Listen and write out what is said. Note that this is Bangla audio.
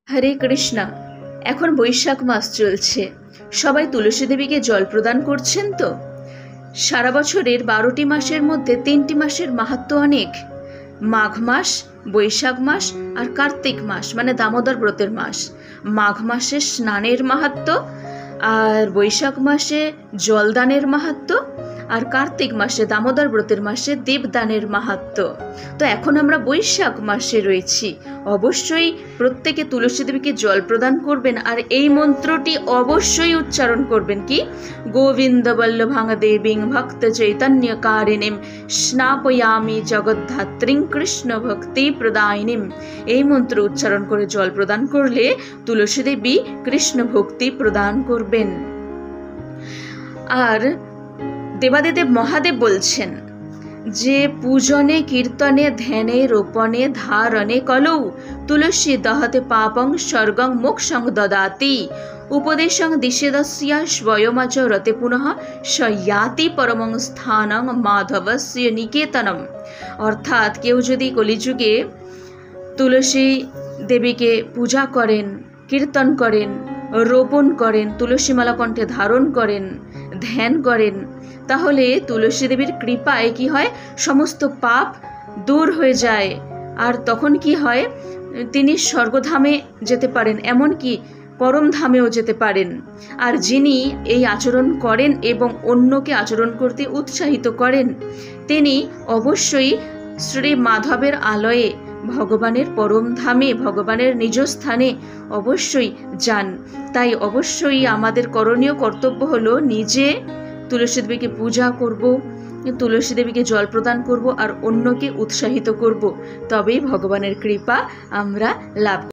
হরে কৃষ্ণা। এখন বৈশাখ মাস চলছে, সবাই তুলসী দেবীকে জল প্রদান করছেন তো। সারা বছরের 12টি মাসের মধ্যে 3টি মাসের মাহাত্ম্য অনেক। মাঘ মাস, বৈশাখ মাস আর কার্তিক মাস মানে দামোদর ব্রতের মাস। মাঘ মাসে স্নানের মাহাত্ম্য, আর বৈশাখ মাসে জলদানের মাহাত্ম্য, আর কার্তিক মাসে দামোদর ব্রতের মাসে দীপদানের মাহাত্ম্য। তো এখন আমরা বৈশাখ মাসে রয়েছি। অবশ্যই প্রত্যেকে তুলসী দেবীকে জল প্রদান করবেন, আর এই মন্ত্রটি অবশ্যই উচ্চারণ করবেন। কি? গোবিন্দ বল্লভাং দেবীং ভক্ত চৈতন্য কারিণীম স্নাপয়ামি জগদ্ধাত্রীং কৃষ্ণ ভক্তি প্রদায়িনীম। এই মন্ত্র উচ্চারণ করে জল প্রদান করলে তুলসী দেবী কৃষ্ণ ভক্তি প্রদান করবেন। আর দেবাদিদেব মহাদেব বলছেন যে পূজনে কীর্তনে ধ্যানে রোপণে ধারণে কলৌ তুলসী দহতে পাপং স্বর্গং মোক্ষং দদাতি উপদেশং দিশেদস্যা স্বয়মাচ রতে পুনঃ সয়াতি পরমং স্থানং মাধবস্য নিকেতনম। অর্থাৎ কেউ যদি কলিযুগে তুলসী দেবীকে পূজা করেন, কীর্তন করেন, রোপণ করেন, তুলসী মালা কণ্ঠে ধারণ করেন, ধ্যান করেন, তাহলে তুলসী দেবীর কৃপায় কি হয়? সমস্ত পাপ দূর হয়ে যায়। আর তখন কি হয়? তিনি স্বর্গধামে যেতে পারেন, এমনকি পরম ধামেও যেতে পারেন। আর যিনি এই আচরণ করেন এবং অন্যকে আচরণ করতে উৎসাহিত করেন, তিনি অবশ্যই শ্রী মাধবের আলয়ে ভগবানের পরম ধামে, ভগবানের নিজ স্থানে অবশ্যই যান। তাই অবশ্যই আমাদের করণীয় কর্তব্য হলো নিজে তুলসী দেবীকে পূজা করব, তুলসী দেবীকে জল প্রদান করব, আর অন্যকে উৎসাহিত করব। তবেই ভগবানের কৃপা আমরা লাভ